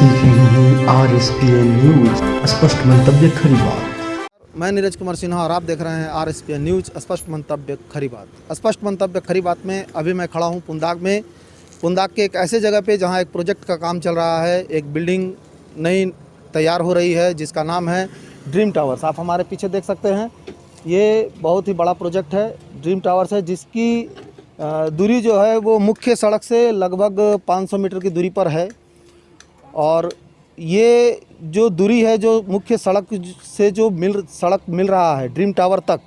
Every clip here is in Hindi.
देख रहे हैं RSPN न्यूज, स्पष्ट मंतव्य खरी बात। मैं नीरज कुमार सिन्हा और आप देख रहे हैं RSPN न्यूज, स्पष्ट मंतव्य खरी बात। स्पष्ट मंतव्य खरी बात में अभी मैं खड़ा हूं पुंदाग में। पुंदाग के एक ऐसे जगह पे जहां एक प्रोजेक्ट का काम चल रहा है। एक बिल्डिंग नई तैयार हो रही है जिसका नाम है ड्रीम टावर्स। आप हमारे पीछे देख सकते हैं, ये बहुत ही बड़ा प्रोजेक्ट है, ड्रीम टावर्स है, जिसकी दूरी जो है वो मुख्य सड़क से लगभग 500 मीटर की दूरी पर है। और ये जो दूरी है, जो मुख्य सड़क से जो सड़क मिल रहा है ड्रीम टावर तक,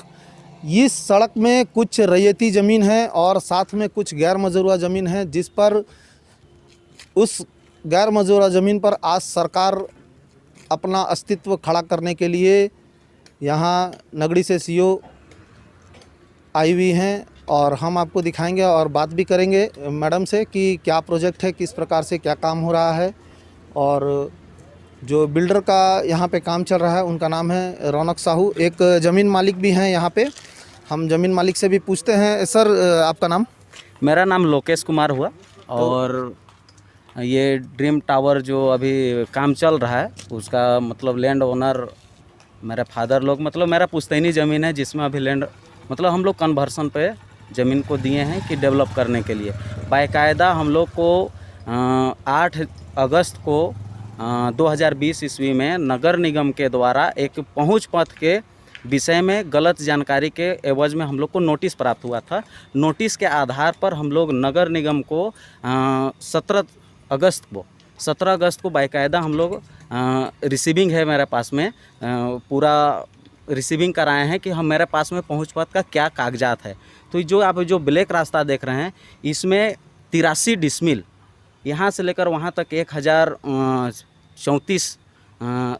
इस सड़क में कुछ रैयती ज़मीन है और साथ में कुछ गैर मजरूआ ज़मीन है, जिस पर उस गैर मजरूआ ज़मीन पर आज सरकार अपना अस्तित्व खड़ा करने के लिए यहाँ नगड़ी से सीओ आई हुई हैं। और हम आपको दिखाएंगे और बात भी करेंगे मैडम से कि क्या प्रोजेक्ट है, किस प्रकार से क्या काम हो रहा है। और जो बिल्डर का यहाँ पे काम चल रहा है उनका नाम है रौनक साहू, एक ज़मीन मालिक भी हैं यहाँ पे। हम ज़मीन मालिक से भी पूछते हैं। सर, आपका नाम? मेरा नाम लोकेश कुमार हुआ। और ये ड्रीम टावर जो अभी काम चल रहा है उसका मतलब लैंड ओनर मेरे फादर लोग, मतलब मेरा पुश्तैनी ज़मीन है जिसमें अभी लैंड मतलब हम लोग कन्वर्सन पे ज़मीन को दिए हैं कि डेवलप करने के लिए। बाकायदा हम लोग को 8 अगस्त को 2020 ईस्वी में नगर निगम के द्वारा एक पहुंच पथ के विषय में गलत जानकारी के एवज में हम लोग को नोटिस प्राप्त हुआ था। नोटिस के आधार पर हम लोग नगर निगम को 17 अगस्त को बाकायदा हम लोग रिसीविंग है मेरे पास में, पूरा रिसीविंग कराए हैं कि हम मेरे पास में पहुंच पथ का क्या कागजात है। तो जो आप जो ब्लैक रास्ता देख रहे हैं इसमें 83 डिसमिल यहाँ से लेकर वहाँ तक 1034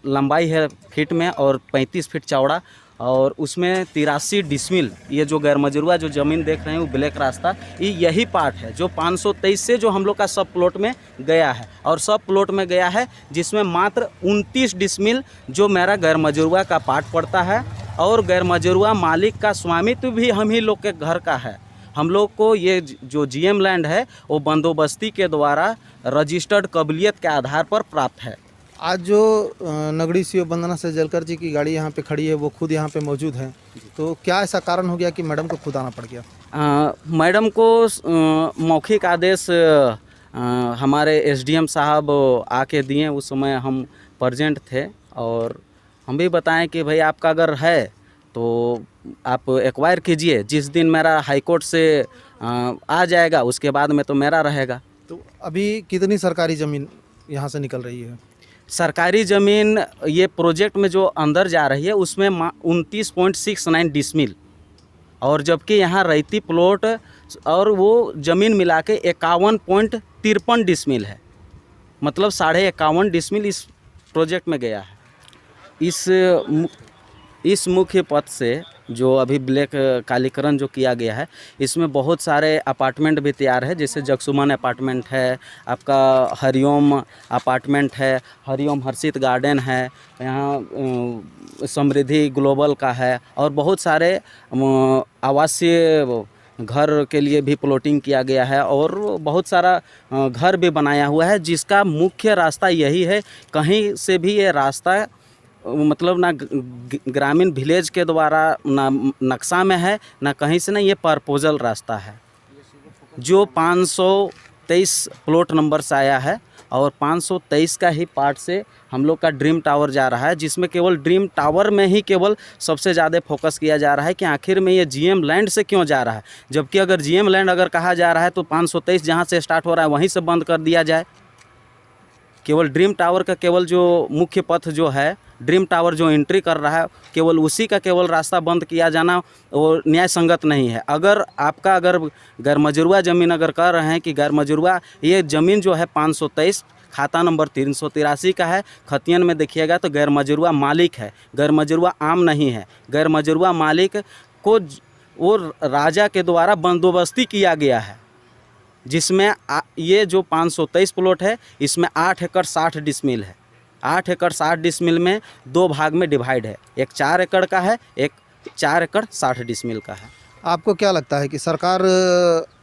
लंबाई है फीट में और 35 फीट चौड़ा, और उसमें 83 डिसमिल ये जो गैर मजरूआ जो ज़मीन देख रहे हैं वो ब्लैक रास्ता, ये यही पार्ट है जो 523 से जो हम लोग का सब प्लॉट में गया है। और सब प्लॉट में गया है जिसमें मात्र 29 डिसमिल जो मेरा गैर मजरूआ का पार्ट पड़ता है। और गैर मजरूआ मालिक का स्वामित्व भी हम ही लोग के घर का है। हम लोग को ये जो जीएम लैंड है वो बंदोबस्ती के द्वारा रजिस्टर्ड कबलियत के आधार पर प्राप्त है। आज जो नगड़ी सीओ वंदना सजलकर जी की गाड़ी यहाँ पे खड़ी है, वो खुद यहाँ पे मौजूद हैं, तो क्या ऐसा कारण हो गया कि मैडम को खुद आना पड़ गया? मैडम को मौखिक आदेश हमारे एसडीएम साहब आके दिए। उस समय हम प्रेजेंट थे और हम भी बताएं कि भाई आपका अगर है तो आप एक्वायर कीजिए। जिस दिन मेरा हाई कोर्ट से आ जाएगा उसके बाद में तो मेरा रहेगा। तो अभी कितनी सरकारी ज़मीन यहाँ से निकल रही है? सरकारी ज़मीन ये प्रोजेक्ट में जो अंदर जा रही है उसमें 29.69 डिसमिल, और जबकि यहाँ रैती प्लॉट और वो ज़मीन मिला के 51.53 डिसमिल है। मतलब 51.5 डिसमिल इस प्रोजेक्ट में गया है। इस मुख्य पथ से जो अभी ब्लैक कालीकरण जो किया गया है इसमें बहुत सारे अपार्टमेंट भी तैयार है। जैसे जगसुमन अपार्टमेंट है, आपका हरिओम अपार्टमेंट है, हरिओम हर्षित गार्डन है, यहाँ समृद्धि ग्लोबल का है, और बहुत सारे आवासीय घर के लिए भी प्लॉटिंग किया गया है और बहुत सारा घर भी बनाया हुआ है। जिसका मुख्य रास्ता यही है, कहीं से भी ये रास्ता मतलब ना ग्रामीण विलेज के द्वारा ना नक्शा में है ना कहीं से, ना ये प्रपोजल रास्ता है जो 523 प्लॉट नंबर से आया है। और 523 का ही पार्ट से हम लोग का ड्रीम टावर जा रहा है, जिसमें केवल ड्रीम टावर में ही केवल सबसे ज़्यादा फोकस किया जा रहा है कि आखिर में ये जीएम लैंड से क्यों जा रहा है। जबकि अगर जीएम लैंड अगर कहा जा रहा है तो 523 जहाँ से स्टार्ट हो रहा है वहीं से बंद कर दिया जाए। केवल ड्रीम टावर का केवल जो मुख्य पथ जो है, ड्रीम टावर जो एंट्री कर रहा है, केवल उसी का केवल रास्ता बंद किया जाना वो न्याय संगत नहीं है। अगर आपका अगर गैर मजरूआ ज़मीन अगर कह रहे हैं कि गैर मजरूआ ये ज़मीन जो है 523 खाता नंबर 383 का है, खतियन में देखिएगा तो गैर मजरूआ मालिक है, गैर मजरूआ आम नहीं है। गैर मजरूआ मालिक को वो राजा के द्वारा बंदोबस्ती किया गया है, जिसमें ये जो 523 प्लॉट है इसमें 8 एकड़ 60 डिसमिल है। 8 एकड़ 60 डिसमिल में 2 भाग में डिवाइड है, एक 4 एकड़ का है, एक 4 एकड़ 60 डिसमिल का है। आपको क्या लगता है कि सरकार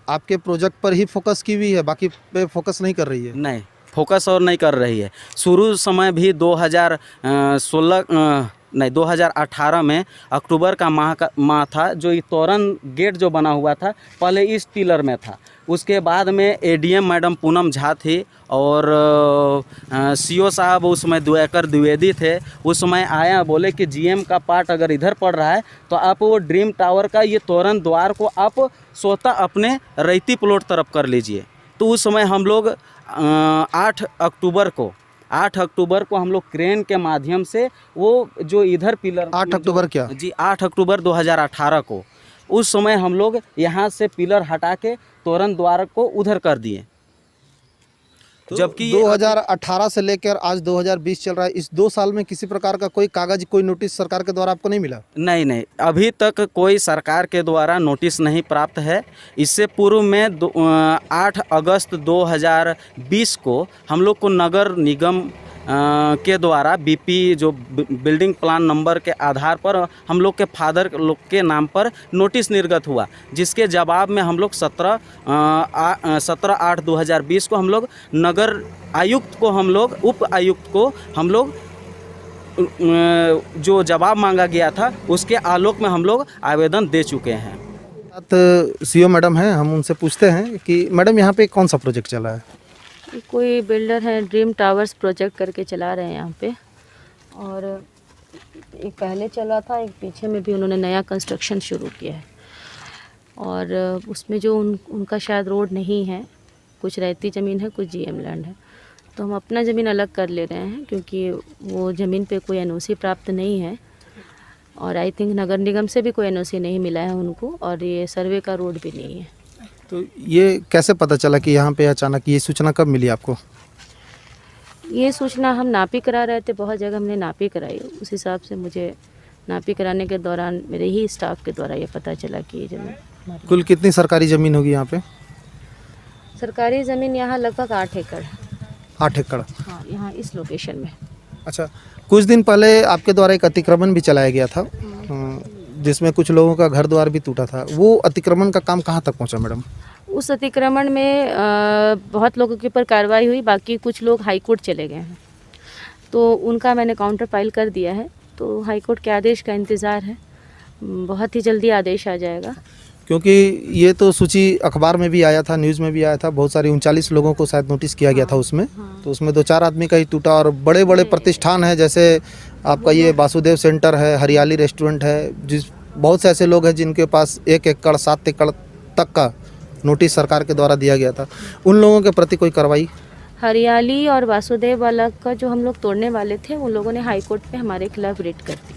आपके प्रोजेक्ट पर ही फोकस की हुई है, बाकी पे फोकस नहीं कर रही है? नहीं, फोकस और नहीं कर रही है। शुरू समय भी 2018 में अक्टूबर का माह था, जो ये तोरण गेट जो बना हुआ था पहले इस पिलर में था। उसके बाद में एडीएम मैडम पूनम झा थी और सीओ साहब उस समय द्वाकर द्विवेदी थे। उस समय आया, बोले कि जीएम का पार्ट अगर इधर पड़ रहा है तो आप वो ड्रीम टावर का ये तोरण द्वार को आप स्वतः अपने रैती प्लॉट तरफ कर लीजिए। तो उस समय हम लोग 8 अक्टूबर को हम लोग क्रेन के माध्यम से वो जो इधर पिलर 8 अक्टूबर क्या? जी 8 अक्टूबर 2018 को उस समय हम लोग यहाँ से पिलर हटा के तोरण द्वार को उधर कर दिए। तो जबकि 2018 से लेकर आज 2020 चल रहा है, इस 2 साल में किसी प्रकार का कोई कागज, कोई नोटिस सरकार के द्वारा आपको नहीं मिला? नहीं, अभी तक कोई सरकार के द्वारा नोटिस नहीं प्राप्त है। इससे पूर्व में 8 अगस्त 2020 को हम लोग को नगर निगम के द्वारा बीपी जो बिल्डिंग प्लान नंबर के आधार पर हम लोग के फादर लोग के नाम पर नोटिस निर्गत हुआ, जिसके जवाब में हम लोग 17/8/2020 को हम लोग नगर आयुक्त को उप आयुक्त को हम लोग जो जवाब मांगा गया था उसके आलोक में हम लोग आवेदन दे चुके हैं। सीओ मैडम हैं, हम उनसे पूछते हैं कि मैडम यहाँ पे कौन सा प्रोजेक्ट चला है? कोई बिल्डर है, ड्रीम टावर्स प्रोजेक्ट करके चला रहे हैं यहाँ पे, और एक पहले चला था, एक पीछे में भी उन्होंने नया कंस्ट्रक्शन शुरू किया है। और उसमें जो उनका शायद रोड नहीं है, कुछ रहती ज़मीन है, कुछ जीएम लैंड है। तो हम अपना ज़मीन अलग कर ले रहे हैं क्योंकि वो ज़मीन पे कोई एनओसी प्राप्त नहीं है, और आई थिंक नगर निगम से भी कोई एनओसी नहीं मिला है उनको, और ये सर्वे का रोड भी नहीं है। तो ये कैसे पता चला कि यहाँ पे अचानक ये सूचना कब मिली आपको? ये सूचना हम नापी करा रहे थे, बहुत जगह हमने नापी कराई, उस हिसाब से मुझे नापी कराने के दौरान मेरे ही स्टाफ के द्वारा ये पता चला कि ये ज़मीन। कुल कितनी सरकारी ज़मीन होगी यहाँ पे? सरकारी ज़मीन यहाँ लगभग 8 एकड़ है। 8 एकड़? हाँ, यहाँ इस लोकेशन में। अच्छा, कुछ दिन पहले आपके द्वारा एक अतिक्रमण भी चलाया गया था, जिसमें कुछ लोगों का घर द्वार भी टूटा था। वो अतिक्रमण का काम कहाँ तक पहुँचा मैडम? उस अतिक्रमण में बहुत लोगों के ऊपर कार्रवाई हुई, बाकी कुछ लोग हाई कोर्ट चले गए हैं, तो उनका मैंने काउंटर फाइल कर दिया है। तो हाई कोर्ट के आदेश का इंतज़ार है, बहुत ही जल्दी आदेश आ जाएगा। क्योंकि ये तो सूची अखबार में भी आया था, न्यूज़ में भी आया था, बहुत सारी 39 लोगों को शायद नोटिस किया गया था उसमें। तो उसमें 2-4 आदमी का ही टूटा, और बड़े बड़े प्रतिष्ठान है, जैसे आपका ये वासुदेव सेंटर है, हरियाली रेस्टोरेंट है, जिस बहुत से ऐसे लोग हैं जिनके पास 1 एकड़ 7 एकड़ तक का नोटिस सरकार के द्वारा दिया गया था। उन लोगों के प्रति कोई कार्रवाई? हरियाली और वासुदेव वाला का जो हम लोग तोड़ने वाले थे, उन लोगों ने हाई कोर्ट में हमारे खिलाफ रेड कर दी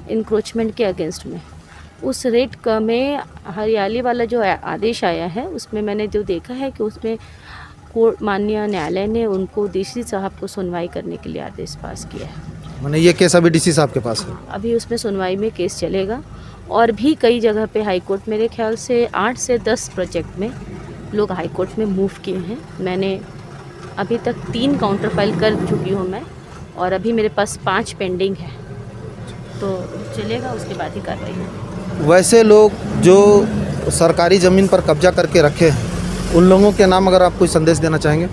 इंक्रोचमेंट के अगेंस्ट में। उस रेड का में हरियाली वाला जो आदेश आया है, उसमें मैंने जो देखा है कि उसमें कोर्ट माननीय न्यायालय ने उनको डीसी साहब को सुनवाई करने के लिए आदेश पास किया है। मैंने ये केस अभी डीसी साहब के पास है? अभी उसमें सुनवाई में केस चलेगा, और भी कई जगह पे हाई कोर्ट, मेरे ख्याल से 8 से 10 प्रोजेक्ट में लोग हाई कोर्ट में मूव किए हैं। मैंने अभी तक 3 काउंटर फाइल कर चुकी हूँ मैं, और अभी मेरे पास 5 पेंडिंग है, तो चलेगा, उसके बाद ही कार्रवाई होगी। वैसे लोग जो सरकारी ज़मीन पर कब्जा करके रखे हैं, उन लोगों के नाम अगर आप कोई संदेश देना चाहेंगे?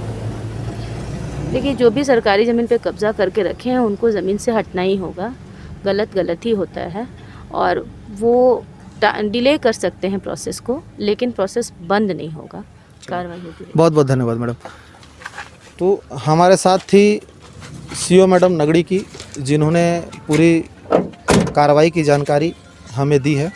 देखिए, जो भी सरकारी ज़मीन पे कब्जा करके रखे हैं उनको ज़मीन से हटना ही होगा। गलत ही होता है, और वो डिले कर सकते हैं प्रोसेस को, लेकिन प्रोसेस बंद नहीं होगा, कार्रवाई होती है। बहुत बहुत धन्यवाद मैडम। तो हमारे साथ थी सीओ मैडम नगड़ी की, जिन्होंने पूरी कार्रवाई की जानकारी हमें दी है,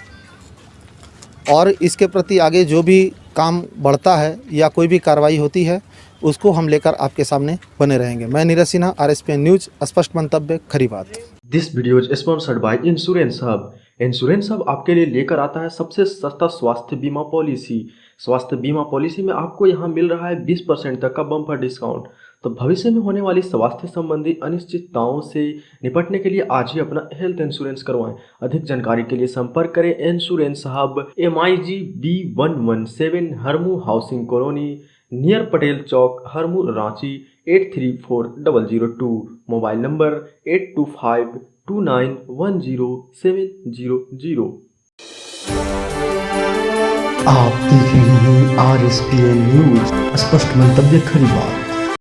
और इसके प्रति आगे जो भी काम बढ़ता है या कोई भी कार्रवाई होती है, उसको हम लेकर आपके सामने बने रहेंगे। मैं नीरज सिन्हा, RSPN न्यूज़, स्पष्ट मंतव्य, खरी बात। This video is sponsored by insurance hub. Insurance hub आपके लिए लेकर आता है सबसे सस्ता स्वास्थ्य बीमा पॉलिसी। स्वास्थ्य बीमा पॉलिसी में आपको यहाँ मिल रहा है 20% तक का बम्पर डिस्काउंट। तो भविष्य में होने वाली स्वास्थ्य संबंधी अनिश्चितताओं से निपटने के लिए आज ही अपना हेल्थ इंश्योरेंस करवाएं। अधिक जानकारी के लिए संपर्क करें insurance hub, MIG B117 Harmu housing colony, near Patel Chowk, Harmu, Ranchi 834002। Mobile number 8252910700। आप देख रहे हैं RSPN न्यूज, स्पष्ट मंतव्य, खरी बात।